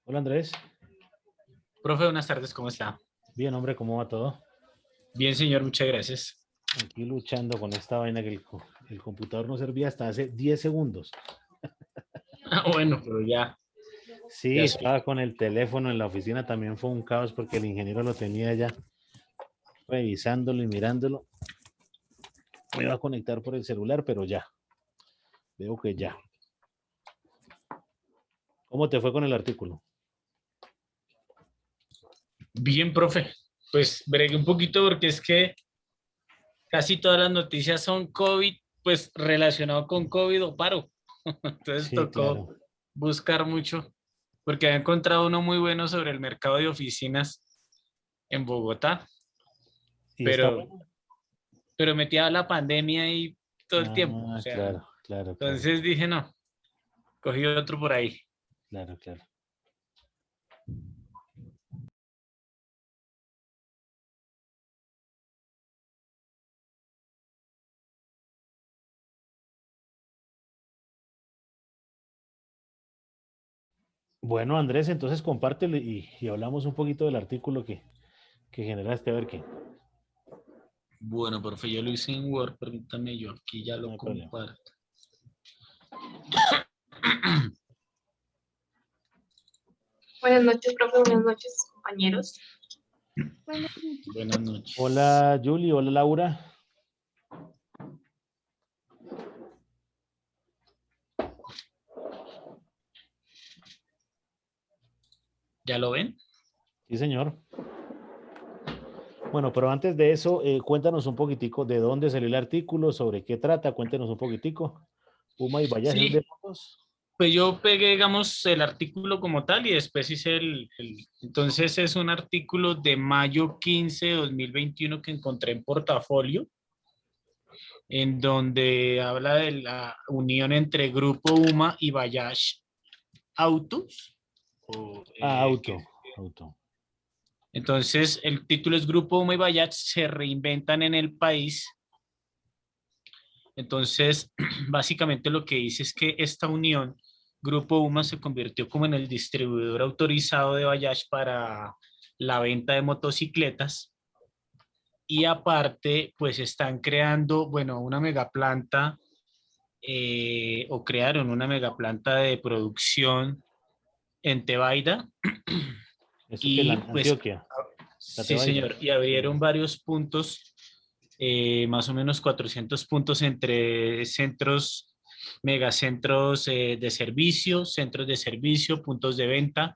Hola Andrés. Profe, buenas tardes, ¿cómo está? Bien, hombre, ¿cómo va todo? Bien, señor, muchas gracias. Aquí luchando con esta vaina que el computador no servía hasta hace 10 segundos. Bueno, pero Sí, ya soy. estaba con el teléfono en la oficina, también fue un caos porque el ingeniero lo tenía ya revisándolo y mirándolo. Me iba a conectar por el celular, pero ya, veo que ya. ¿Cómo te fue con el artículo? Bien, profe. Pues bregué un poquito porque es que casi todas las noticias son COVID, pues relacionado con COVID o paro. Entonces Sí, tocó claro. buscar mucho porque había encontrado uno muy bueno sobre el mercado de oficinas en Bogotá, ¿Y está pero, bueno? pero metía la pandemia ahí todo el tiempo. O Ah, sea, claro, claro, claro, entonces dije, no, cogí otro por ahí. claro, claro. Bueno, Andrés, entonces compártelo y hablamos un poquito del artículo que generaste, a ver qué. Bueno, profe, yo lo hice en Word, permítame, yo aquí ya No lo hay problema. comparto. Buenas noches, profe. Buenas noches, compañeros. Buenas noches. Hola, Julie, hola, Laura. ¿Ya lo ven? Sí, señor. Bueno, pero antes de eso, cuéntanos un poquitico de dónde salió el artículo, sobre qué trata, cuéntenos un poquitico. Puma y Vallas es de Sí, motos. pues yo pegué, digamos, el artículo como tal y después hice Entonces es un artículo de mayo 15 de 2021 que encontré en Portafolio, en donde habla de la unión entre Grupo UMA y Bayash Autos. o, Ah, eh, que- auto. entonces el título es Grupo UMA y Bayash se reinventan en el país. Entonces, básicamente lo que dice es que esta unión, Grupo UMA, se convirtió como en el distribuidor autorizado de Bayash para la venta de motocicletas y aparte, pues están creando, bueno, una megaplanta o crearon una megaplanta de producción en Tebaida Eso que la y pues Antioquia, la sí, Tebaida. señor, y abrieron varios puntos, más o menos 400 puntos entre centros, megacentros centros de servicio, puntos de venta,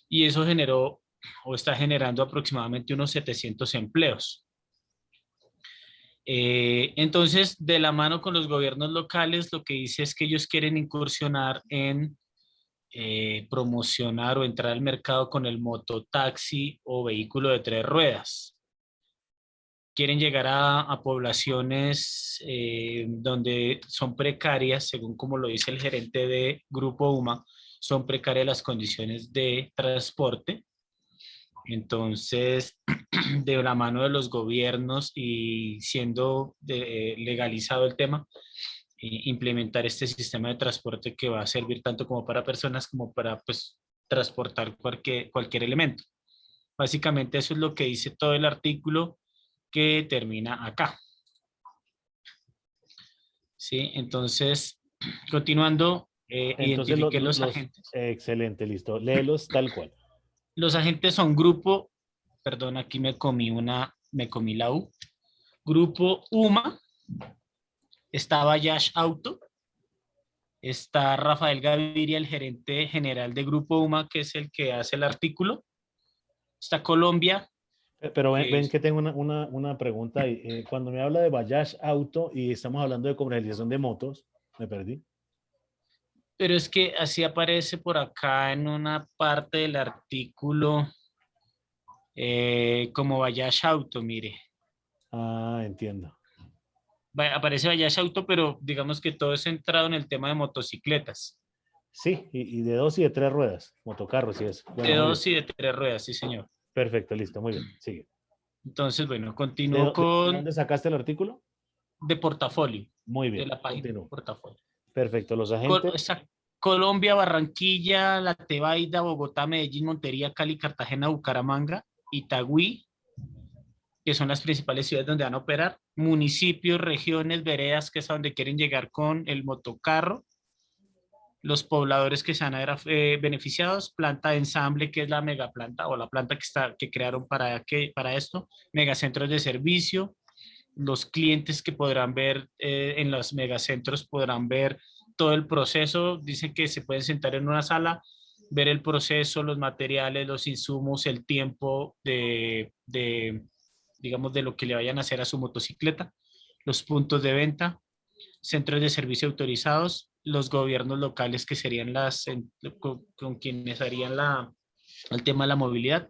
y eso generó o está generando aproximadamente unos 700 empleos. Entonces, de la mano con los gobiernos locales, lo que dice es que ellos quieren incursionar en promocionar o entrar al mercado con el mototaxi o vehículo de tres ruedas. Quieren llegar a poblaciones donde son precarias, según como lo dice el gerente de Grupo UMA, son precarias las condiciones de transporte. Entonces, de la mano de los gobiernos y siendo legalizado el tema, implementar este sistema de transporte que va a servir tanto como para personas como para pues, transportar cualquier elemento. Básicamente eso es lo que dice todo el artículo que termina acá. ¿Sí? Entonces, continuando, Entonces, identifiqué los agentes. excelente, listo. Léelos tal cual. Los agentes son grupo, perdón, aquí me comí la U. Grupo UMA, está Yash Auto, está Rafael Gaviria, el gerente general de Grupo UMA, que es el que hace el artículo. Está Colombia, Pero ven, que ven es, que tengo una pregunta ahí. Cuando me habla de Bayash Auto y estamos hablando de comercialización de motos, me perdí. pero es que así aparece por acá en una parte del artículo como Bayash Auto, mire. Ah, entiendo. Aparece Bayash Auto, pero digamos que todo es centrado en el tema de motocicletas. Sí, y de 2 y de 3 ruedas, motocarros y eso. Bueno, De muy bien. 2 y de 3 ruedas, sí, señor. Perfecto, listo, muy bien, sigue. Entonces, bueno, ¿De, continúo de con dónde sacaste el artículo? de portafolio, Muy de bien, la página de continúo. portafolio. Perfecto, los agentes. Colombia, Barranquilla, La Tebaida, Bogotá, Medellín, Montería, Cali, Cartagena, Bucaramanga, Itagüí, que son las principales ciudades donde van a operar, municipios, regiones, veredas, que es a donde quieren llegar con el motocarro, los pobladores que se van a ver beneficiados, planta de ensamble, que es la megaplanta o la planta que crearon para esto, megacentros de servicio, los clientes que podrán ver en los megacentros podrán ver todo el proceso. Dicen que se pueden sentar en una sala, ver el proceso, los materiales, los insumos, el tiempo digamos, de lo que le vayan a hacer a su motocicleta, los puntos de venta, centros de servicio autorizados, los gobiernos locales que serían con quienes harían el tema de la movilidad,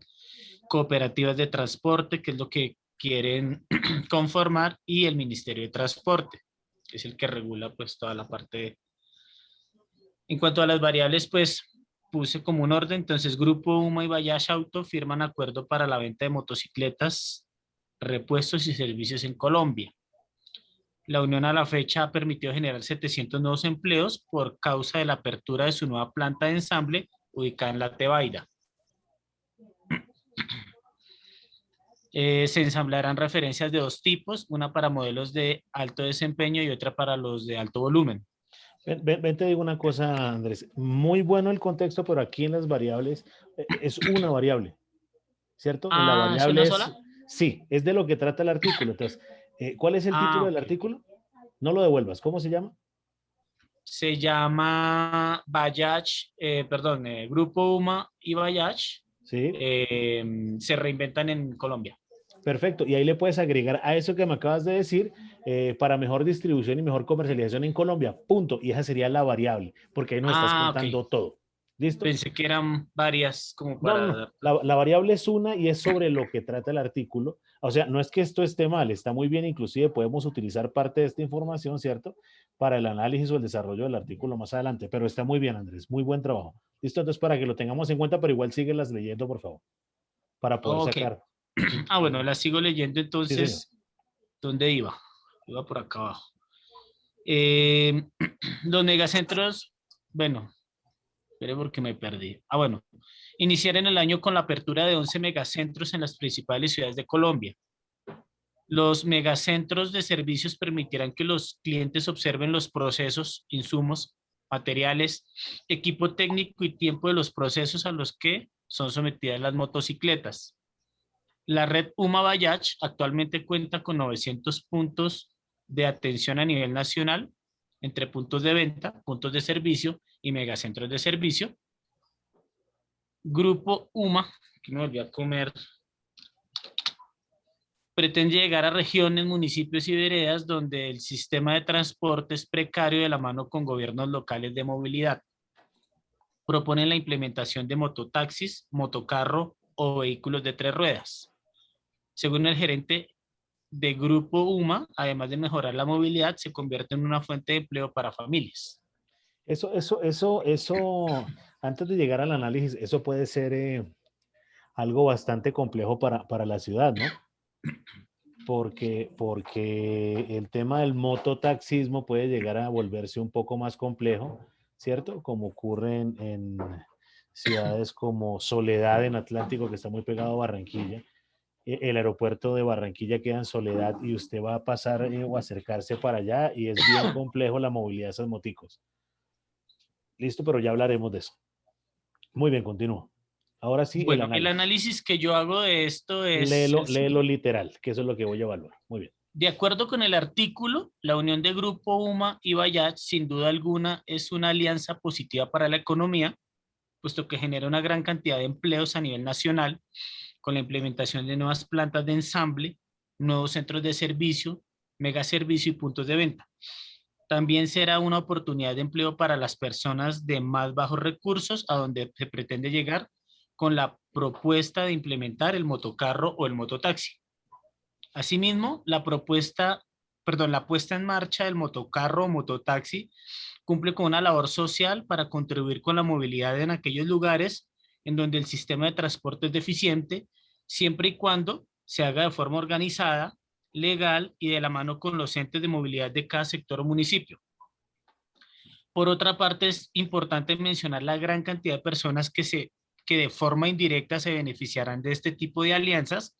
cooperativas de transporte, que es lo que quieren conformar, y el Ministerio de Transporte, que es el que regula pues toda la parte. En cuanto a las variables, pues puse como un orden. Entonces, Grupo UMA y Bayash Auto firman acuerdo para la venta de motocicletas, repuestos y servicios en Colombia. La unión a la fecha ha permitido generar 700 nuevos empleos por causa de la apertura de su nueva planta de ensamble ubicada en La Tebaida. Se ensamblarán referencias de 2 tipos, una para modelos de alto desempeño y otra para los de alto volumen. Ven, te digo una cosa, Andrés. Muy bueno el contexto, pero aquí en las variables es una variable, ¿cierto? En la ¿Es una variable es, sola? sí, es de lo que trata el artículo. Entonces, ¿cuál es el título del Ok. artículo? No lo devuelvas. ¿Cómo se llama? Se llama Grupo UMA y Bayash Sí. se reinventan en Colombia. Perfecto. Y ahí le puedes agregar a eso que me acabas de decir para mejor distribución y mejor comercialización en Colombia. Punto. Y esa sería la variable, porque ahí nos estás Ok. contando todo. ¿Listo? Pensé que eran varias como No, no, no. para... La variable es una y es sobre lo que trata el artículo. O sea, no es que esto esté mal, está muy bien. Inclusive podemos utilizar parte de esta información, ¿cierto? Para el análisis o el desarrollo del artículo más adelante. Pero está muy bien, Andrés. Muy buen trabajo. ¿Listo? Entonces, para que lo tengamos en cuenta, pero igual sigue las leyendo, por favor, para poder Ok. sacar. Bueno, la sigo leyendo Sí, señor. entonces. ¿Dónde iba? Iba por acá abajo. Eh, los megacentros, bueno, espere porque me perdí. Bueno, iniciar en el año con la apertura de 11 megacentros en las principales ciudades de Colombia. Los megacentros de servicios permitirán que los clientes observen los procesos, insumos, materiales, equipo técnico y tiempo de los procesos a los que son sometidas las motocicletas. La red UMA Bayash actualmente cuenta con 900 puntos de atención a nivel nacional, entre puntos de venta, puntos de servicio y megacentros de servicio. Grupo UMA, que me volví a comer, pretende llegar a regiones, municipios y veredas donde el sistema de transporte es precario de la mano con gobiernos locales de movilidad. Propone la implementación de mototaxis, motocarro o vehículos de 3 ruedas. Según el gerente de Grupo UMA, además de mejorar la movilidad, se convierte en una fuente de empleo para familias. Eso, antes de llegar al análisis, eso puede ser algo bastante complejo para la ciudad, ¿no? Porque el tema del mototaxismo puede llegar a volverse un poco más complejo, ¿cierto? Como ocurre en ciudades como Soledad en Atlántico, que está muy pegado a Barranquilla. El aeropuerto de Barranquilla queda en Soledad y usted va a pasar o acercarse para allá y es bien complejo la movilidad de esas moticos. Listo, pero ya hablaremos de eso. Muy bien, continúo. Ahora sí, el Bueno, el análisis. análisis que yo hago de esto es Léelo, el léelo siguiente. literal, que eso es lo que voy a evaluar. Muy bien. De acuerdo con el artículo, la unión de Grupo UMA y Bayash, sin duda alguna, es una alianza positiva para la economía, puesto que genera una gran cantidad de empleos a nivel nacional, con la implementación de nuevas plantas de ensamble, nuevos centros de servicio, megaservicio y puntos de venta. También será una oportunidad de empleo para las personas de más bajos recursos, a donde se pretende llegar con la propuesta de implementar el motocarro o el mototaxi. Asimismo, la puesta en marcha del motocarro o mototaxi cumple con una labor social para contribuir con la movilidad en aquellos lugares en donde el sistema de transporte es deficiente, siempre y cuando se haga de forma organizada, legal y de la mano con los entes de movilidad de cada sector o municipio. Por otra parte, es importante mencionar la gran cantidad de personas que de forma indirecta se beneficiarán de este tipo de alianzas,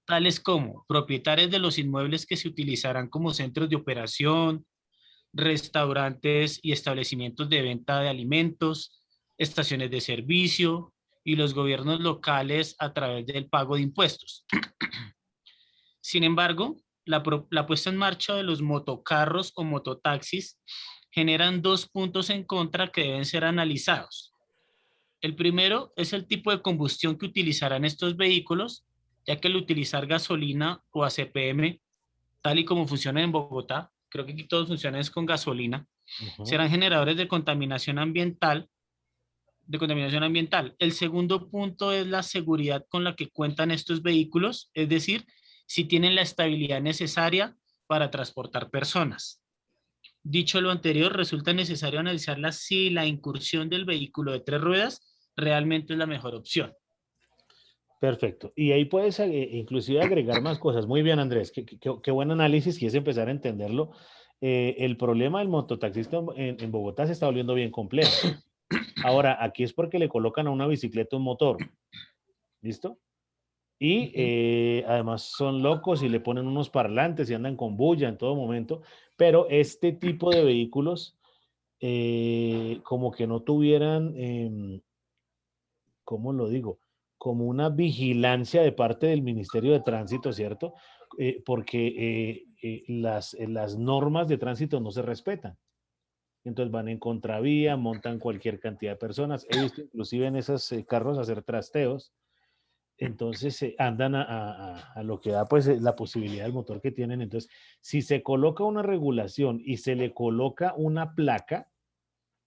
tales como propietarios de los inmuebles que se utilizarán como centros de operación, restaurantes y establecimientos de venta de alimentos, estaciones de servicio y los gobiernos locales a través del pago de impuestos. Sin embargo, la puesta en marcha de los motocarros o mototaxis generan dos puntos en contra que deben ser analizados. El primero es el tipo de combustión que utilizarán estos vehículos, ya que al utilizar gasolina o ACPM, tal y como funciona en Bogotá, creo que aquí todos funcionan es con gasolina, serán generadores de contaminación ambiental. El segundo punto es la seguridad con la que cuentan estos vehículos, es decir, si tienen la estabilidad necesaria para transportar personas. Dicho lo anterior, resulta necesario analizar si la incursión del vehículo de 3 ruedas realmente es la mejor opción. Perfecto. Y ahí puedes inclusive agregar más cosas. Muy bien, Andrés. Qué buen análisis y es empezar a entenderlo. El problema del mototaxista en Bogotá se está volviendo bien complejo. Ahora, aquí es porque le colocan a una bicicleta un motor. ¿Listo? Y además son locos y le ponen unos parlantes y andan con bulla en todo momento. Pero este tipo de vehículos como que no tuvieran, ¿cómo lo digo? Como una vigilancia de parte del Ministerio de Tránsito, ¿cierto? Porque las normas de tránsito no se respetan. Entonces van en contravía, montan cualquier cantidad de personas. He visto inclusive en esos carros hacer trasteos. Entonces andan a lo que da pues la posibilidad del motor que tienen. Entonces, si se coloca una regulación y se le coloca una placa,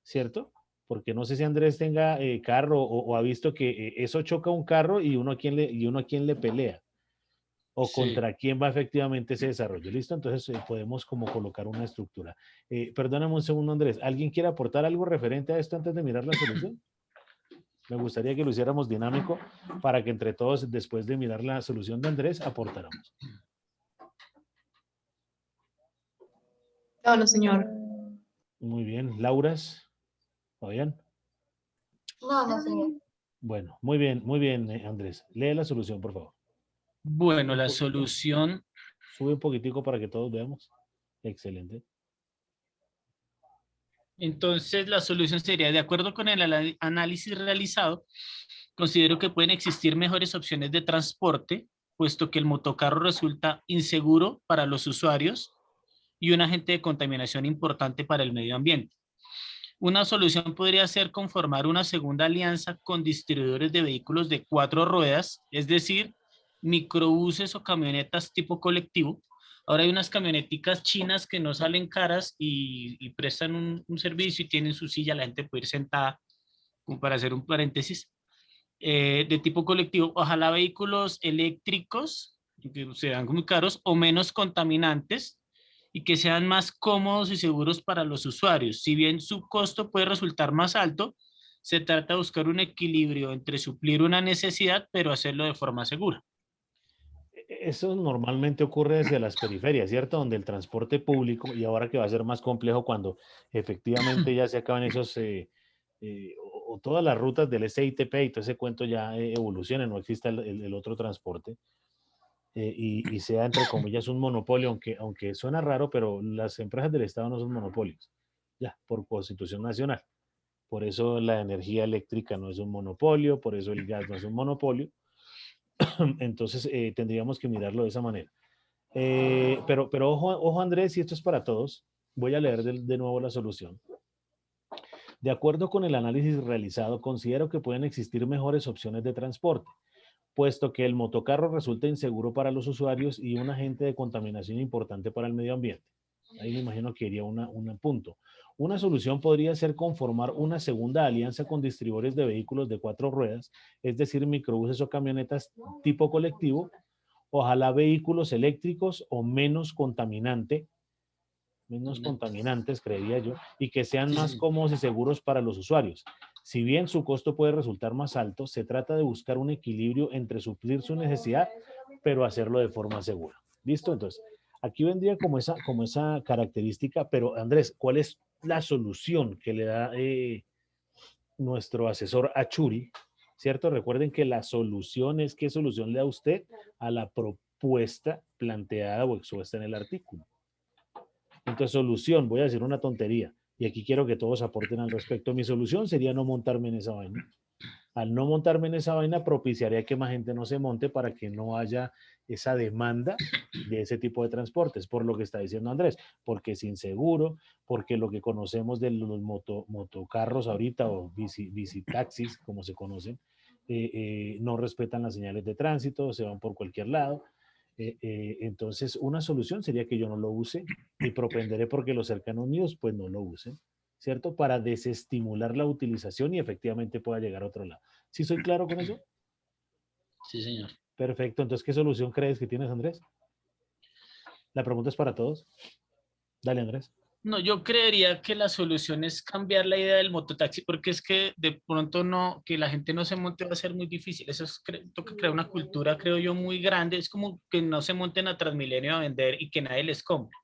¿cierto? Porque no sé si Andrés tenga carro o ha visto que eso choca un carro y uno a quién le pelea o Sí. contra quién va efectivamente ese desarrollo. ¿Listo? Entonces podemos como colocar una estructura. Perdóname un segundo, Andrés. ¿Alguien quiere aportar algo referente a esto antes de mirar la solución? Me gustaría que lo hiciéramos dinámico para que entre todos, después de mirar la solución de Andrés, aportáramos. No, señor. Muy bien. ¿Lauras? ¿Fabián? No, señor. Bueno, muy bien, Andrés. Lee la solución, por favor. Bueno, Un la poquito. solución, Sube un poquitico para que todos veamos. Excelente. entonces la solución sería, de acuerdo con el análisis realizado, considero que pueden existir mejores opciones de transporte, puesto que el motocarro resulta inseguro para los usuarios y un agente de contaminación importante para el medio ambiente. Una solución podría ser conformar una segunda alianza con distribuidores de vehículos de 4 ruedas, es decir, microbuses o camionetas tipo colectivo. Ahora hay unas camioneticas chinas que no salen caras y prestan un servicio y tienen su silla, la gente puede ir sentada, como para hacer un paréntesis, de tipo colectivo. Ojalá vehículos eléctricos, que sean muy caros o menos contaminantes, y que sean más cómodos y seguros para los usuarios. Si bien su costo puede resultar más alto, se trata de buscar un equilibrio entre suplir una necesidad, pero hacerlo de forma segura. Eso normalmente ocurre hacia las periferias, ¿cierto? Donde el transporte público, y ahora que va a ser más complejo cuando efectivamente ya se acaban esos, o todas las rutas del SITP y todo ese cuento ya evolucione, no exista el otro transporte, y sea, entre comillas, un monopolio, aunque suena raro, pero las empresas del Estado no son monopolios, ya, por Constitución Nacional. Por eso la energía eléctrica no es un monopolio, por eso el gas no es un monopolio. Entonces tendríamos que mirarlo de esa manera. Pero ojo Andrés, y esto es para todos. Voy a leer de nuevo la solución. De acuerdo con el análisis realizado, considero que pueden existir mejores opciones de transporte, puesto que el motocarro resulta inseguro para los usuarios y un agente de contaminación importante para el medio ambiente. Ahí me imagino que iría un punto. Una solución podría ser conformar una segunda alianza con distribuidores de vehículos de 4 ruedas, es decir, microbuses o camionetas tipo colectivo, ojalá vehículos eléctricos o menos contaminante menos contaminantes, creería yo, y que sean más cómodos y seguros para los usuarios. Si bien su costo puede resultar más alto, se trata de buscar un equilibrio entre suplir su necesidad, pero hacerlo de forma segura. ¿Listo? Entonces, aquí vendría como esa característica, pero Andrés, ¿cuál es la solución que le da nuestro asesor Achuri? ¿Cierto? Recuerden que la solución es qué solución le da usted a la propuesta planteada o expuesta en el artículo. Entonces, solución, voy a decir una tontería, y aquí quiero que todos aporten al respecto. Mi solución sería no montarme en esa vaina. Al no montarme en esa vaina, propiciaría que más gente no se monte para que no haya esa demanda de ese tipo de transportes, por lo que está diciendo Andrés, porque es inseguro, porque lo que conocemos de los motocarros ahorita o bicitaxis, como se conocen, no respetan las señales de tránsito, se van por cualquier lado. Entonces, una solución sería que yo no lo use y propenderé porque los cercanos míos pues no lo usen, ¿cierto? Para desestimular la utilización y efectivamente pueda llegar a otro lado. ¿Sí soy claro con eso? Sí, señor. Perfecto. Entonces, ¿qué solución crees que tienes, Andrés? La pregunta es para todos. Dale, Andrés. No, yo creería que la solución es cambiar la idea del mototaxi, porque es que de pronto no, que la gente no se monte va a ser muy difícil. Eso es, toca crear una cultura, creo yo, muy grande. Es como que no se monten a Transmilenio a vender y que nadie les compre.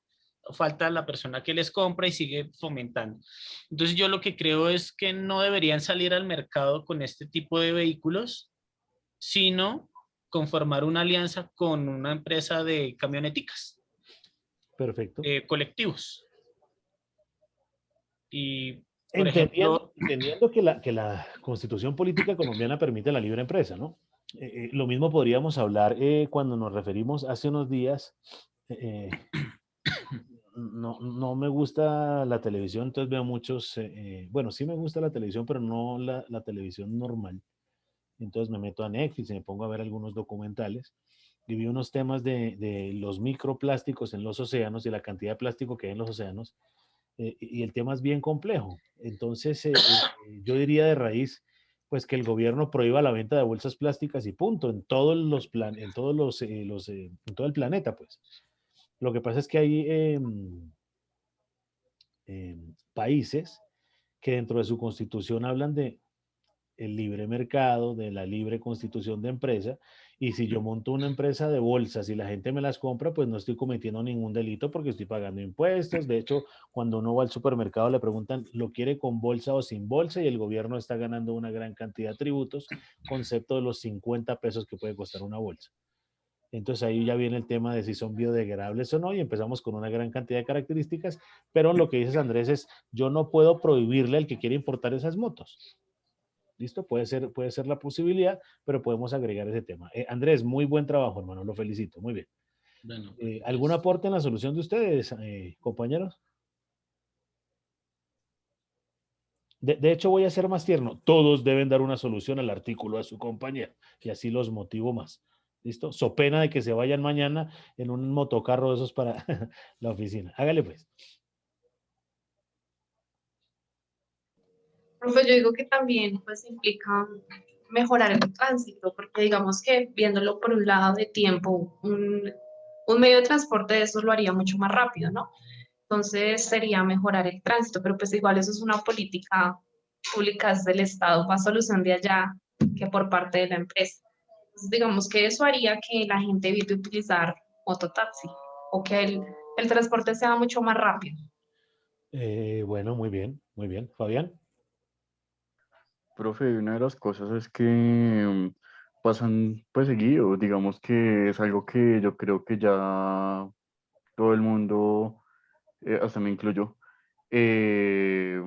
Falta la persona que les compra y sigue fomentando. Entonces yo lo que creo es que no deberían salir al mercado con este tipo de vehículos, sino conformar una alianza con una empresa de camioneticas, Perfecto. colectivos. Y, por Entendiendo, ejemplo, entendiendo que la Constitución Política colombiana permite la libre empresa, ¿no? Lo mismo podríamos hablar cuando nos referimos hace unos días. No me gusta la televisión, entonces veo muchos, bueno, sí me gusta la televisión, pero no la televisión normal. Entonces me meto a Netflix y me pongo a ver algunos documentales y vi unos temas de los microplásticos en los océanos y la cantidad de plástico que hay en los océanos. Y el tema es bien complejo. Entonces, yo diría de raíz, pues que el gobierno prohíba la venta de bolsas plásticas y punto, en todos los en todos en todo el planeta, pues. Lo que pasa es que hay países que dentro de su constitución hablan de el libre mercado, de la libre constitución de empresa, y si yo monto una empresa de bolsas y la gente me las compra, pues no estoy cometiendo ningún delito porque estoy pagando impuestos. De hecho, cuando uno va al supermercado le preguntan, ¿lo quiere con bolsa o sin bolsa? Y el gobierno está ganando una gran cantidad de tributos, concepto de los 50 pesos que puede costar una bolsa. Entonces ahí ya viene el tema de si son biodegradables o no y empezamos con una gran cantidad de características, pero lo que dices Andrés es, yo no puedo prohibirle al que quiere importar esas motos. ¿Listo? Puede ser la posibilidad, pero podemos agregar ese tema. Andrés, muy buen trabajo, hermano, lo felicito, muy bien. bueno, ¿Algún pues, aporte en la solución de ustedes, compañeros? De hecho, voy a ser más tierno. Todos deben dar una solución al artículo a su compañero y así los motivo más. ¿Listo? So pena de que se vayan mañana en un motocarro de esos para la oficina. Hágale pues. Profe, yo digo que también pues implica mejorar el tránsito, porque digamos que viéndolo por un lado de tiempo, un medio de transporte de eso lo haría mucho más rápido, ¿no? Entonces sería mejorar el tránsito, pero pues igual eso es una política pública del Estado, más solución de allá que por parte de la empresa. Entonces, digamos que eso haría que la gente evite utilizar mototaxi o que el transporte sea mucho más rápido. Bueno, muy bien, muy bien. Fabián. Profe, una de las cosas es que pasan pues seguido, digamos que es algo que yo creo que ya todo el mundo, hasta me incluyo, eh,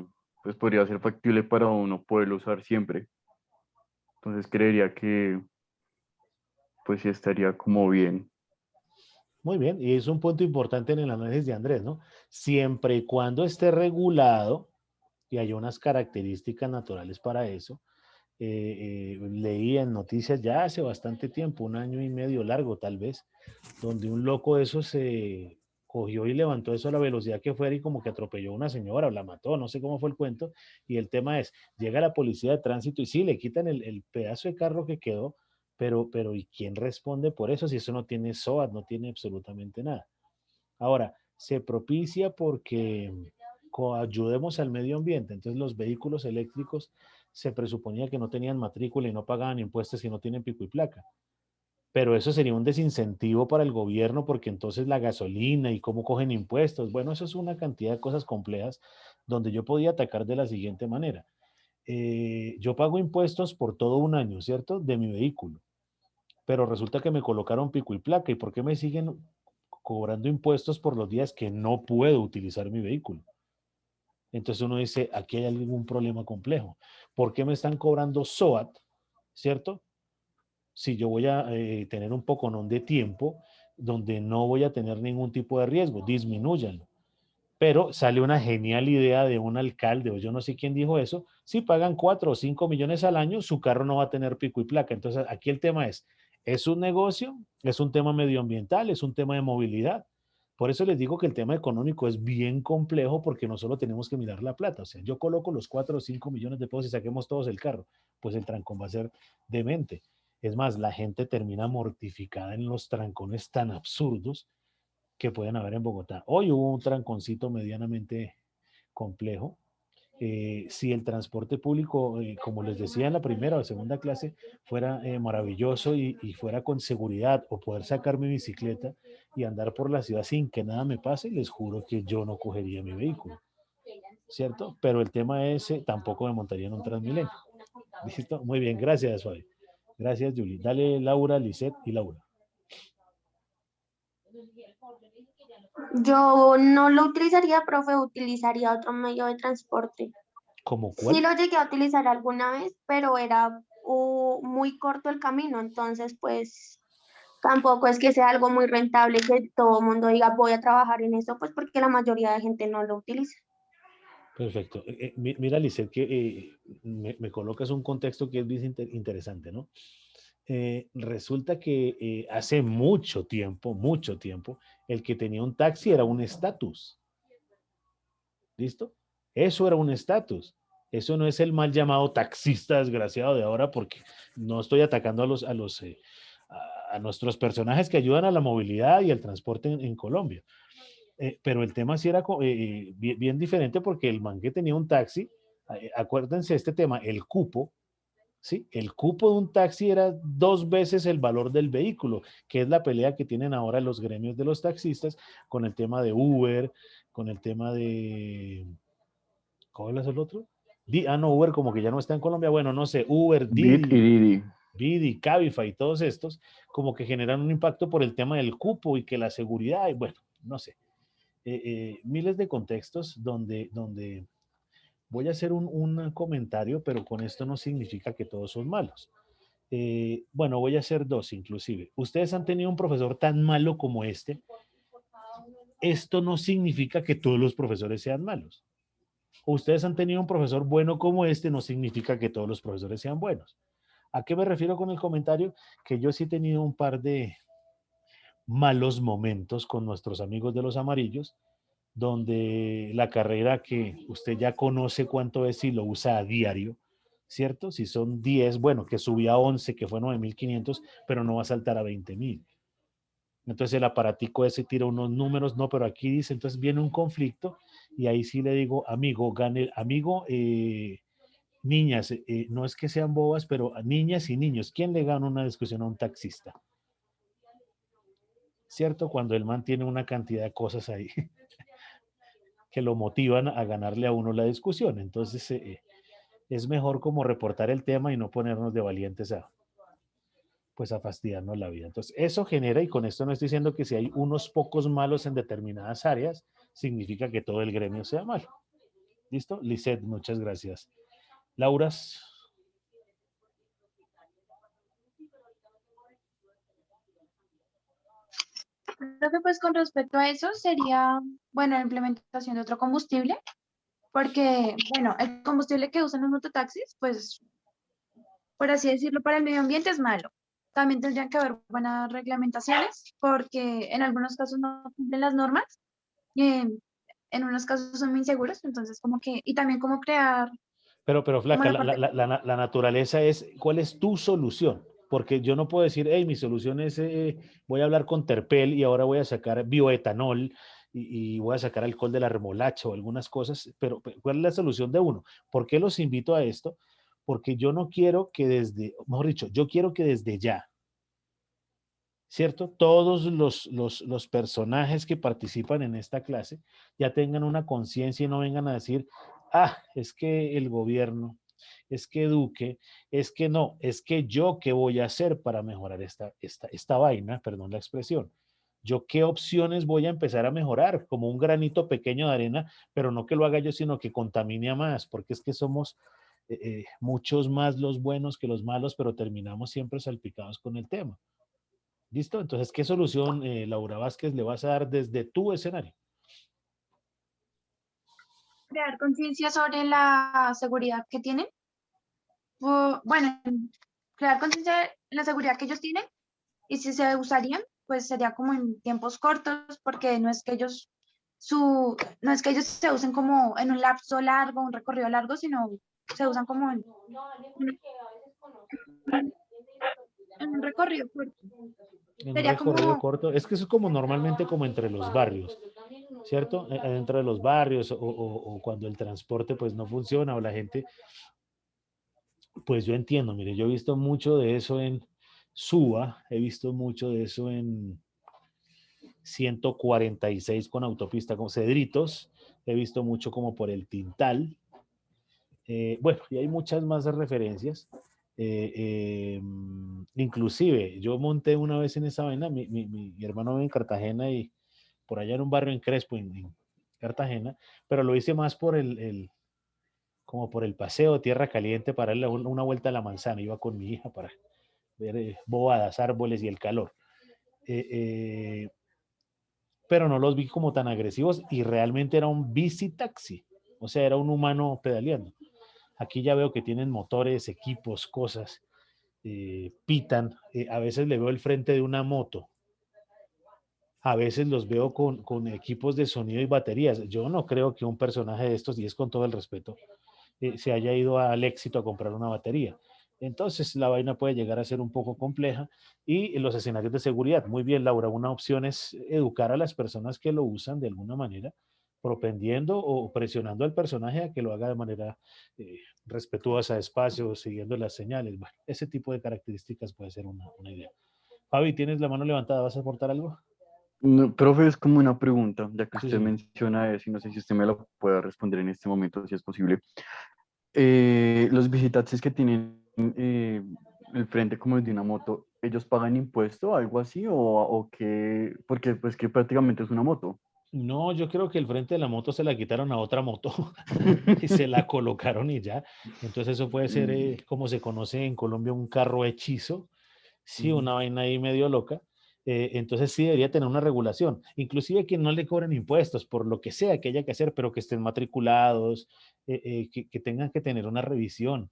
pues podría ser factible para uno poderlo usar siempre. Entonces creería que pues sí estaría como bien. Muy bien, y es un punto importante en el análisis de Andrés, ¿no? Siempre y cuando esté regulado y haya unas características naturales para eso. Leí en noticias ya hace bastante tiempo, un año y medio largo tal vez, donde un loco de eso se cogió y levantó eso a la velocidad que fuera y como que atropelló a una señora o la mató, no sé cómo fue el cuento. Y el tema es, llega la policía de tránsito y sí, le quitan el pedazo de carro que quedó, pero ¿y quién responde por eso si eso no tiene SOAT, no tiene absolutamente nada? Ahora, se propicia porque ayudemos al medio ambiente. Entonces los vehículos eléctricos se presuponía que no tenían matrícula y no pagaban impuestos si no tienen pico y placa. Pero eso sería un desincentivo para el gobierno porque entonces la gasolina y cómo cogen impuestos, bueno, eso es una cantidad de cosas complejas donde yo podía atacar de la siguiente manera. Yo pago impuestos por todo un año, ¿cierto? De mi vehículo, pero resulta que me colocaron pico y placa. ¿Y por qué me siguen cobrando impuestos por los días que no puedo utilizar mi vehículo? Entonces uno dice, aquí hay algún problema complejo. ¿Por qué me están cobrando SOAT, ¿cierto? Si yo voy a tener un poconón de tiempo donde no voy a tener ningún tipo de riesgo, disminúyanlo. Pero sale una genial idea de un alcalde, o yo no sé quién dijo eso, si pagan 4 o 5 millones al año, su carro no va a tener pico y placa. Entonces aquí el tema es un negocio, es un tema medioambiental, es un tema de movilidad. Por eso les digo que el tema económico es bien complejo porque no solo tenemos que mirar la plata. O sea, yo coloco los 4 o 5 millones de pesos y saquemos todos el carro, pues el trancón va a ser demente. Es más, la gente termina mortificada en los trancones tan absurdos que pueden haber en Bogotá. Hoy hubo un tranconcito medianamente complejo. Si el transporte público, como les decía en la primera o segunda clase, fuera maravilloso y fuera con seguridad, o poder sacar mi bicicleta y andar por la ciudad sin que nada me pase, les juro que yo no cogería mi vehículo, ¿cierto? Pero el tema es, tampoco me montaría en un Transmilenio. ¿Listo? Muy bien, gracias, Fabi. Gracias, Julie. Dale, Laura, Lisette y Laura. Yo no lo utilizaría, profe, utilizaría otro medio de transporte. ¿Cómo cuál? Sí lo llegué a utilizar alguna vez, pero era muy corto el camino, entonces pues tampoco es que sea algo muy rentable que todo el mundo diga voy a trabajar en eso, pues porque la mayoría de gente no lo utiliza. Perfecto. Mira, Lisette, que me colocas un contexto que es bien interesante, ¿no? Resulta que hace mucho tiempo, el que tenía un taxi era un estatus. ¿Listo? Eso era un estatus. Eso no es el mal llamado taxista desgraciado de ahora, porque no estoy atacando a nuestros personajes que ayudan a la movilidad y al transporte en Colombia. Pero el tema sí era bien diferente porque el man que tenía un taxi, acuérdense este tema, el cupo, ¿sí? El cupo de un taxi era 2 veces el valor del vehículo, que es la pelea que tienen ahora los gremios de los taxistas con el tema de Uber, con el tema de... ¿Cómo es el otro? No, Uber como que ya no está en Colombia. Bueno, no sé, Uber, Bit y Didi. Didi, Cabify y todos estos, como que generan un impacto por el tema del cupo y que la seguridad, y bueno, no sé. Miles de contextos donde voy a hacer un comentario, pero con esto no significa que todos son malos. Bueno, voy a hacer 2 inclusive. Ustedes han tenido un profesor tan malo como este. Esto no significa que todos los profesores sean malos. Ustedes han tenido un profesor bueno como este, no significa que todos los profesores sean buenos. ¿A qué me refiero con el comentario? Que yo sí he tenido un par de malos momentos con nuestros amigos de los amarillos, donde la carrera que usted ya conoce cuánto es y lo usa a diario, ¿cierto? Si son 10, bueno, que subía a 11, que fue 9.500, pero no va a saltar a 20.000. Entonces el aparatico ese tira unos números, no, pero aquí dice, entonces viene un conflicto y ahí sí le digo, amigo, gane, amigo, niñas, no es que sean bobas, pero a niñas y niños, ¿quién le gana una discusión a un taxista? ¿Cierto? Cuando el man tiene una cantidad de cosas ahí que lo motivan a ganarle a uno la discusión. Entonces, es mejor como reportar el tema y no ponernos de valientes pues a fastidiarnos la vida. Entonces, eso genera, y con esto no estoy diciendo que si hay unos pocos malos en determinadas áreas, significa que todo el gremio sea malo. ¿Listo? Lisette, muchas gracias. Lauras. Creo que pues con respecto a eso sería, bueno, la implementación de otro combustible, porque, bueno, el combustible que usan los mototaxis, pues, por así decirlo, para el medio ambiente es malo. También tendrían que haber buenas reglamentaciones, porque en algunos casos no cumplen las normas, y en unos casos son muy inseguros, entonces como que, y también como crear, Pero como flaca, la parte, la naturaleza es, ¿cuál es tu solución? Porque yo no puedo decir, hey, mi solución es, voy a hablar con Terpel y ahora voy a sacar bioetanol y voy a sacar alcohol de la remolacha o algunas cosas, pero ¿cuál es la solución de uno? ¿Por qué los invito a esto? Porque yo no quiero que mejor dicho, yo quiero que desde ya, ¿cierto? Todos los personajes que participan en esta clase ya tengan una conciencia y no vengan a decir, ah, es que el gobierno, es que Duque, es que no, es que yo qué voy a hacer para mejorar esta vaina, perdón la expresión. Yo qué opciones voy a empezar a mejorar, como un granito pequeño de arena, pero no que lo haga yo, sino que contamine a más, porque es que somos muchos más los buenos que los malos, pero terminamos siempre salpicados con el tema. ¿Listo? Entonces, ¿qué solución, Laura Vázquez, le vas a dar desde tu escenario? Crear conciencia sobre la seguridad que tienen. Bueno, crear conciencia en la seguridad que ellos tienen y si se usarían, pues sería como en tiempos cortos, porque no es que ellos no es que ellos se usen como en un lapso largo, un recorrido largo, sino se usan como en un recorrido corto. En un Sería recorrido como, corto, es que eso es como normalmente como entre los barrios, ¿cierto? Dentro de los barrios o cuando el transporte pues no funciona o la gente, pues yo entiendo, mire, yo he visto mucho de eso en Suba, he visto mucho de eso en 146 con autopista con Cedritos, he visto mucho como por el Tintal, bueno, y hay muchas más referencias. Inclusive, yo monté una vez en esa vaina, mi hermano vive en Cartagena y por allá en un barrio en Crespo, en Cartagena, pero lo hice más por como por el paseo Tierra Caliente para darle una vuelta a la manzana. Iba con mi hija para ver bobadas, árboles y el calor. Eh, eh, pero no los vi como tan agresivos y realmente era un bici taxi, o sea, era un humano pedaleando. Aquí ya veo que tienen motores, equipos, cosas, pitan. A veces le veo el frente de una moto. A veces los veo con equipos de sonido y baterías. Yo no creo que un personaje de estos, y es con todo el respeto, se haya ido al éxito a comprar una batería. Entonces la vaina puede llegar a ser un poco compleja y los escenarios de seguridad. Muy bien, Laura, una opción es educar a las personas que lo usan de alguna manera, propendiendo o presionando al personaje a que lo haga de manera respetuosa, despacio, siguiendo las señales. Bueno, ese tipo de características puede ser una idea. Fabi, ¿tienes la mano levantada? ¿Vas a aportar algo? No, profe, es como una pregunta, ya que Sí, usted señor. menciona eso y no sé si usted me lo puede responder en este momento, si es posible. Los visitantes que tienen el frente como de una moto, ¿ellos pagan impuesto o algo así? ¿O qué? Porque pues que prácticamente es una moto. No, yo creo que el frente de la moto se la quitaron a otra moto y se la colocaron y ya. Entonces eso puede ser, como se conoce en Colombia, un carro hechizo. Sí, una vaina ahí medio loca. Entonces sí debería tener una regulación. Inclusive que no le cobren impuestos por lo que sea que haya que hacer, pero que estén matriculados, que tengan que tener una revisión.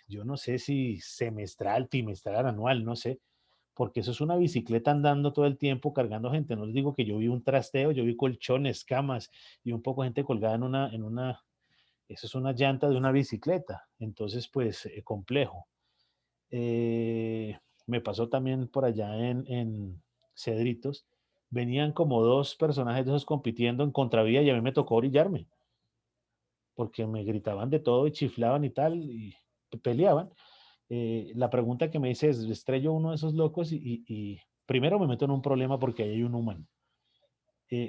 Yo no sé si semestral, trimestral, anual, no sé, porque eso es una bicicleta andando todo el tiempo cargando gente. No les digo que yo vi un trasteo, yo vi colchones, camas y un poco de gente colgada eso es una llanta de una bicicleta. Entonces, pues, complejo. Me pasó también por allá en Cedritos. Venían como dos personajes de esos compitiendo en contravía y a mí me tocó orillarme porque me gritaban de todo y chiflaban y tal y peleaban. La pregunta que me hice es, ¿estrello uno de esos locos? Y primero me meto en un problema porque ahí hay un humano.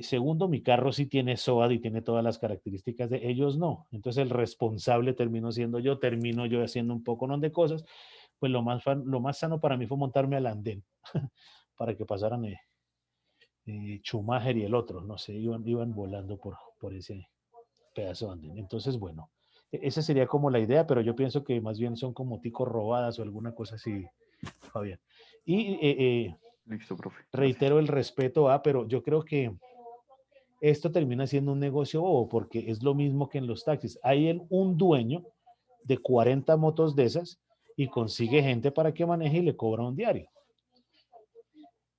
Segundo, mi carro sí tiene SOAD y tiene todas las características de ellos, no. Entonces el responsable termino siendo yo, termino yo haciendo un poco de cosas. Pues lo más sano para mí fue montarme al andén para que pasaran Schumacher y el otro, no sé, iban volando por ese pedazo de andén. Entonces, bueno, esa sería como la idea, pero yo pienso que más bien son como ticos robadas o alguna cosa así, Fabián. Y Listo, profe. Gracias. reitero el respeto pero yo creo que esto termina siendo un negocio bobo porque es lo mismo que en los taxis. Hay un dueño de 40 motos de esas y consigue gente para que maneje y le cobra un diario.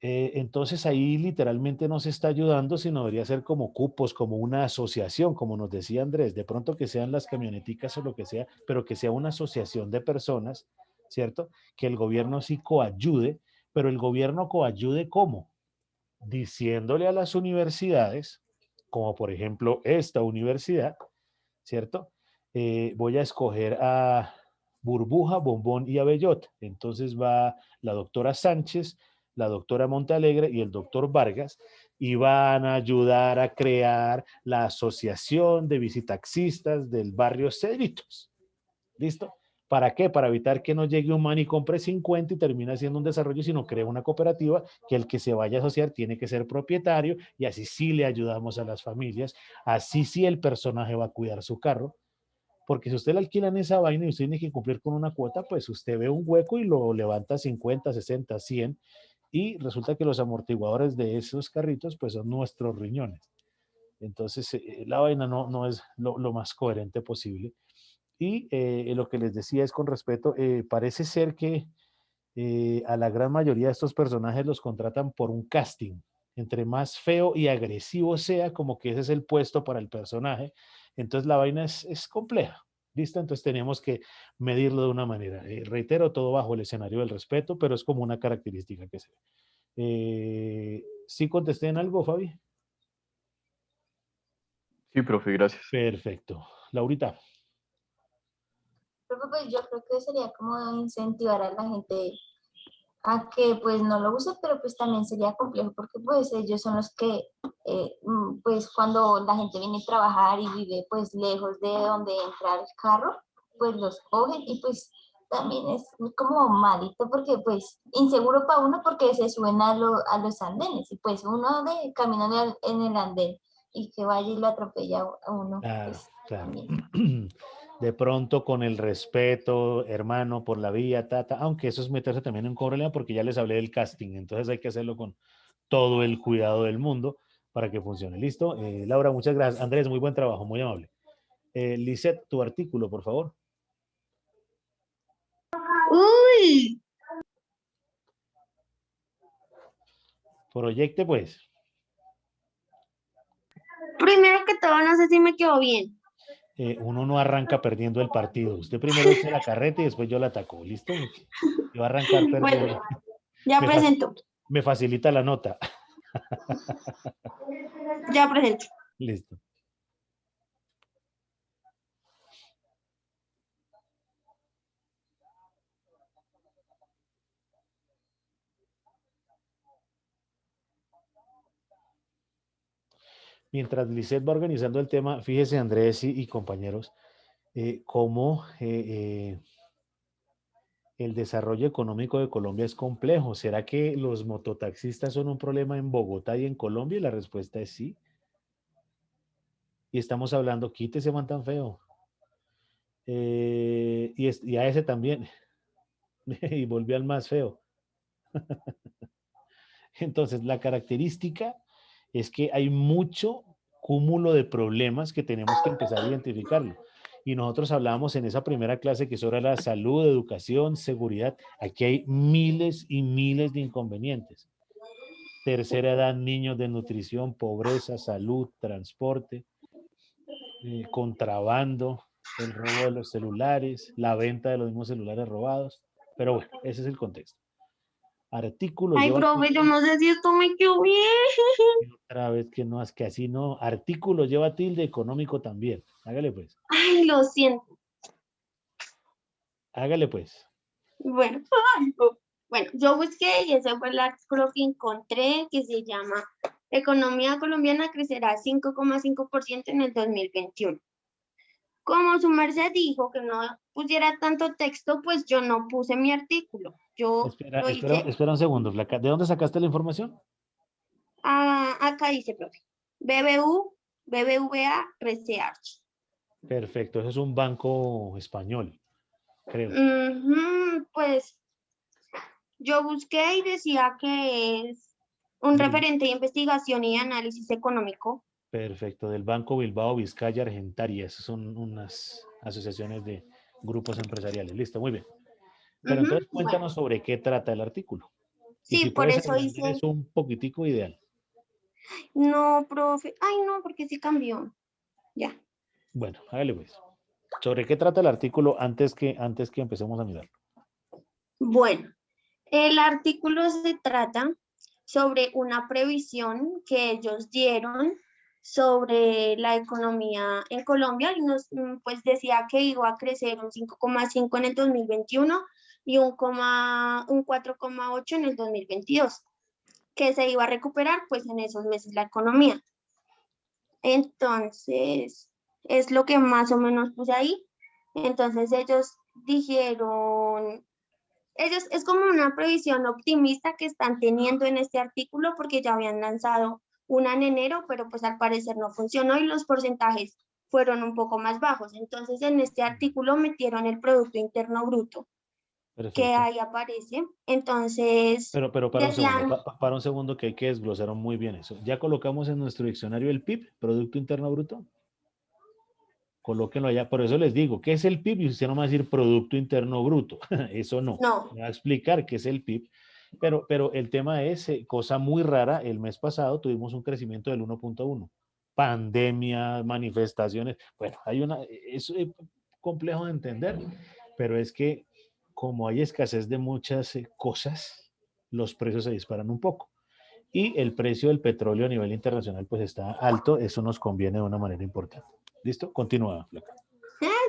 Entonces ahí literalmente no se está ayudando, sino debería ser como cupos, como una asociación, como nos decía Andrés, de pronto que sean las camioneticas o lo que sea, pero que sea una asociación de personas, ¿cierto? Que el gobierno sí coayude, pero el gobierno coayude ¿cómo? diciéndole a las universidades, como por ejemplo esta universidad, ¿cierto? Voy a escoger a Burbuja, Bombón y Abellot. Entonces va la doctora Sánchez, la doctora Montalegre y el doctor Vargas y van a ayudar a crear la asociación de visitaxistas del barrio Cedritos. ¿Listo? ¿Para qué? Para evitar que no llegue un man y compre 50 y termine haciendo un desarrollo, sino crea una cooperativa que el que se vaya a asociar tiene que ser propietario y así sí le ayudamos a las familias, así sí el personaje va a cuidar su carro, porque si usted le alquilan esa vaina y usted tiene que cumplir con una cuota, pues usted ve un hueco y lo levanta 50, 60, 100 y resulta que los amortiguadores de esos carritos pues son nuestros riñones. Entonces la vaina no es lo más coherente posible. Y lo que les decía es con respeto, parece ser que a la gran mayoría de estos personajes los contratan por un casting. Entre más feo y agresivo sea, como que ese es el puesto para el personaje. Entonces la vaina es compleja. ¿Listo? Entonces tenemos que medirlo de una manera. Reitero, todo bajo el escenario del respeto, pero es como una característica que se ve. ¿Sí contesté en algo, Fabi? Sí, profe, gracias. Perfecto. Laurita. Pero pues yo creo que sería como incentivar a la gente a que pues no lo use, pero pues también sería complejo porque pues ellos son los que pues cuando la gente viene a trabajar y vive pues lejos de donde entra el carro, pues los cogen y pues también es como malito porque pues inseguro para uno porque se suben a los andenes y pues uno de caminando en el andén y que vaya y lo atropella a uno, Claro, pues claro. también. De pronto con el respeto, hermano, por la vía, tata, aunque eso es meterse también en un problema porque ya les hablé del casting, entonces hay que hacerlo con todo el cuidado del mundo para que funcione. ¿Listo? Laura, muchas gracias. Andrés, muy buen trabajo, muy amable. Lisette, tu artículo, por favor. Uy, Proyecte, pues. primero que todo, no sé si me quedó bien. Uno no arranca perdiendo el partido. Usted primero echa la carreta y después yo la ataco. ¿Listo? Y va a arrancar perdiendo. Bueno, ya Me, presento, me facilita la nota. ya presento. Listo. Mientras Lisette va organizando el tema, fíjese Andrés y compañeros, cómo el desarrollo económico de Colombia es complejo. ¿Será que los mototaxistas son un problema en Bogotá y en Colombia? Y la respuesta es sí. Y estamos hablando, quítese man tan feo. Y a ese también. Y volvió al más feo. Entonces, la característica es que hay mucho cúmulo de problemas que tenemos que empezar a identificarlo. Y nosotros hablábamos en esa primera clase que sobre la salud, educación, seguridad. Aquí hay miles y miles de inconvenientes. Tercera edad, niños de nutrición, pobreza, salud, transporte, contrabando, el robo de los celulares, la venta de los mismos celulares robados. Pero bueno, ese es el contexto. Artículo Ay, lleva profe, yo tilde. no sé si esto me quedó bien. Otra vez que no, es que así no. Artículo lleva tilde, económico también. Hágale pues. Ay, lo siento. Hágale pues. Bueno, ay, bueno, yo busqué y ese fue el artículo que encontré que se llama Economía colombiana crecerá 5,5% en el 2021. Como su merced dijo que no pusiera tanto texto, pues yo no puse mi artículo. Yo Espera, lo espera, hice, espera un segundo, Flaca. ¿De dónde sacaste la información? acá dice, profe, BBVA Research. Perfecto, eso es un banco español, creo. Pues yo busqué y decía que es un referente de investigación y análisis económico. Perfecto, del Banco Bilbao Vizcaya Argentaria. Esas son unas asociaciones de grupos empresariales. Listo, muy bien. Pero entonces Bueno, cuéntanos sobre qué trata el artículo. Y sí, si por puedes eso en hice, inglés un poquitico ideal. no, profe, ay, no, porque sí cambió. Ya. Bueno, hágale pues. ¿Sobre qué trata el artículo antes que empecemos a mirar? Bueno, el artículo se trata sobre una previsión que ellos dieron sobre la economía en Colombia y pues decía que iba a crecer un 5,5 en el 2021 y un 4,8 en el 2022, que se iba a recuperar pues en esos meses la economía. Entonces, es lo que más o menos puse ahí. Entonces ellos dijeron, es como una previsión optimista que están teniendo en este artículo porque ya habían lanzado una en enero, pero pues al parecer no funcionó y los porcentajes fueron un poco más bajos. Entonces en este artículo metieron el Producto Interno Bruto, que Perfecto. ahí aparece. Entonces Pero para un segundo, decían, para un segundo que hay que desglosar muy bien eso. ¿Ya colocamos en nuestro diccionario el PIB, Producto Interno Bruto? Colóquenlo allá. Por eso les digo, ¿qué es el PIB? Y usted no va a decir Producto Interno Bruto. Eso no. no, Me va a explicar qué es el PIB. Pero el tema es, cosa muy rara, el mes pasado tuvimos un crecimiento del 1.1. Pandemia, manifestaciones. Bueno, es complejo de entender, pero es que como hay escasez de muchas cosas, los precios se disparan un poco. Y el precio del petróleo a nivel internacional pues está alto, eso nos conviene de una manera importante. ¿Listo? Continúa, Flaca.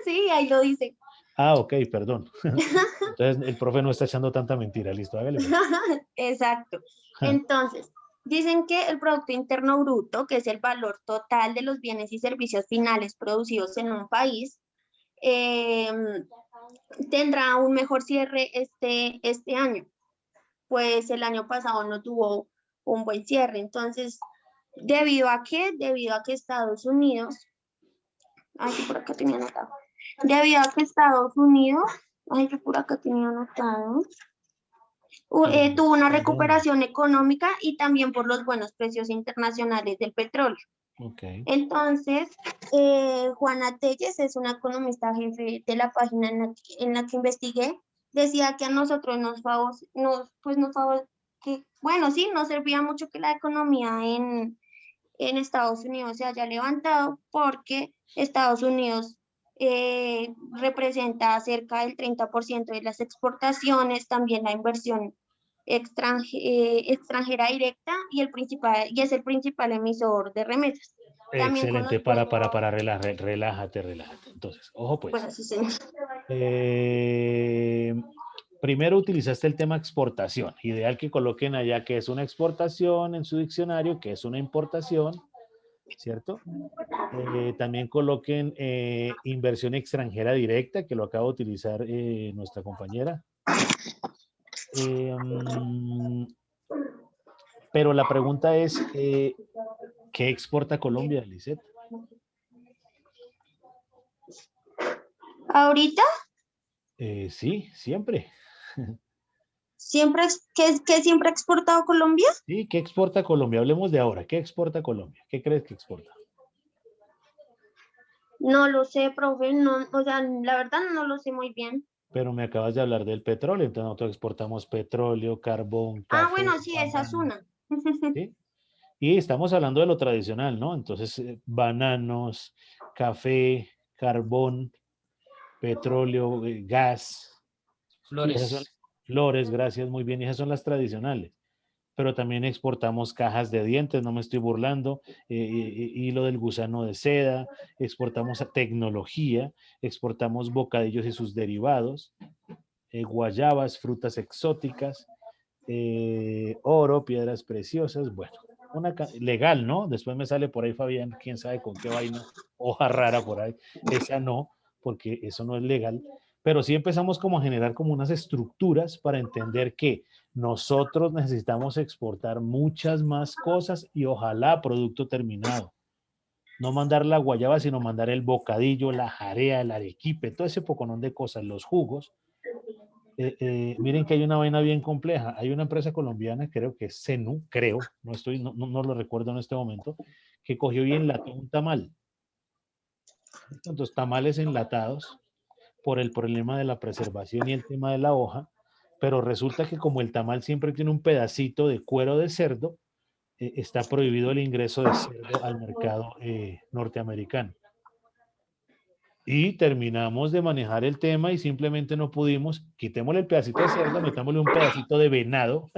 sí, ahí lo dice. Ah, ok, perdón. Entonces el profe no está echando tanta mentira, listo, hágale. Exacto. Entonces, dicen que el Producto Interno Bruto, que es el valor total de los bienes y servicios finales producidos en un país, tendrá un mejor cierre este año. Pues el año pasado no tuvo un buen cierre. Entonces, ¿debido a qué? Debido a que Estados Unidos, ay, que por acá tenía anotado. Debido a que Estados Unidos, ay, que por acá tenía anotado, tuvo una recuperación económica y también por los buenos precios internacionales del petróleo. Okay. Entonces, Juana Telles es una economista jefe de la página en la que investigué, decía que a nosotros bueno, sí, nos servía mucho que la economía en Estados Unidos se haya levantado porque Estados Unidos representa cerca del 30% de las exportaciones, también la inversión extranjera directa y es el principal emisor de remesas. También con Excelente, los relájate. Entonces, ojo pues. Bueno, sí, señor. Primero utilizaste el tema exportación. Ideal que coloquen allá que es una exportación en su diccionario, que es una importación, ¿cierto? También coloquen inversión extranjera directa, que lo acaba de utilizar nuestra compañera. Pero la pregunta es, ¿qué exporta Colombia, Lisette? ¿Ahorita? Sí, siempre. ¿Qué siempre ha exportado Colombia? Sí, ¿qué exporta Colombia? Hablemos de ahora. ¿Qué exporta Colombia? ¿Qué crees que exporta? No lo sé, profe, no, o sea, la verdad no lo sé muy bien. Pero me acabas de hablar del petróleo, entonces nosotros exportamos petróleo, carbón, Ah, café, bueno, sí, esa es banano, una. ¿sí? Y estamos hablando de lo tradicional, ¿no? Entonces, bananos, café, carbón, petróleo, gas, y esas son Flores. flores, gracias, muy bien, y esas son las tradicionales. Pero también exportamos cajas de dientes, no me estoy burlando, hilo del gusano de seda, exportamos tecnología, exportamos bocadillos y sus derivados, guayabas, frutas exóticas, oro, piedras preciosas, bueno, legal, ¿no? Después me sale por ahí Fabián, quién sabe con qué vaina, hoja rara por ahí, esa no, porque eso no es legal, pero sí empezamos como a generar como unas estructuras para entender que nosotros necesitamos exportar muchas más cosas y ojalá producto terminado. No mandar la guayaba, sino mandar el bocadillo, la jarea, el arequipe, todo ese poconón de cosas, los jugos. Miren que hay una vaina bien compleja. Hay una empresa colombiana, creo que es Senu, creo, no lo recuerdo en este momento, que cogió y enlató un tamal. Entonces, tamales enlatados por el problema de la preservación y el tema de la hoja, pero resulta que como el tamal siempre tiene un pedacito de cuero de cerdo, está prohibido el ingreso de cerdo al mercado norteamericano. Y terminamos de manejar el tema y simplemente no pudimos. Quitémosle el pedacito de cerdo, metámosle un pedacito de venado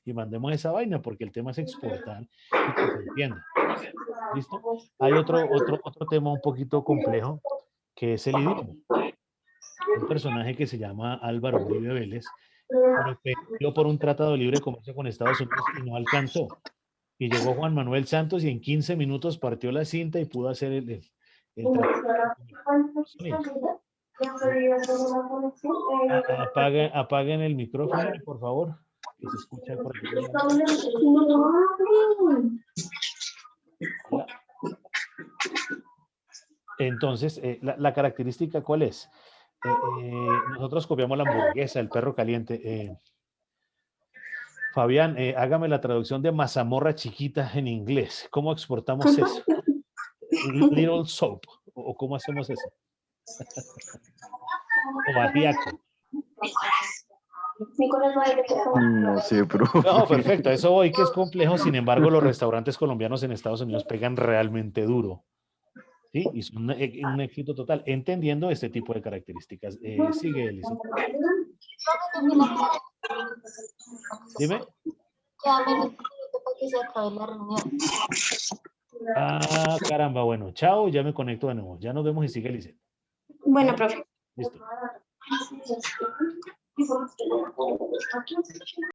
y mandemos esa vaina, porque el tema es exportar y que se entienda. ¿Listo? Hay otro tema un poquito complejo, que es el idioma. Un personaje que se llama Álvaro Uribe Vélez, pero peleó por un tratado de libre comercio con Estados Unidos y no alcanzó. Y llegó Juan Manuel Santos y en 15 minutos partió la cinta y pudo hacer el tratado con Estados Unidos. Apaguen el micrófono, por favor, que se escucha por aquí. Hola. Entonces, la característica, ¿cuál es? Nosotros copiamos la hamburguesa, el perro caliente. Fabián, hágame la traducción de mazamorra chiquita en inglés. ¿Cómo exportamos eso? Little soap. ¿O cómo hacemos eso? O ajiaco. No sé, pero... No, perfecto. Eso voy que es complejo. Sin embargo, los restaurantes colombianos en Estados Unidos pegan realmente duro. ¿Sí? Y son un éxito total, entendiendo este tipo de características. Sigue, Elisa. Dime. Ya menos para que se acabe la reunión. Ah, caramba, bueno, chao, ya me conecto de nuevo. Ya nos vemos y sigue, Elisa. Bueno, profe. Listo.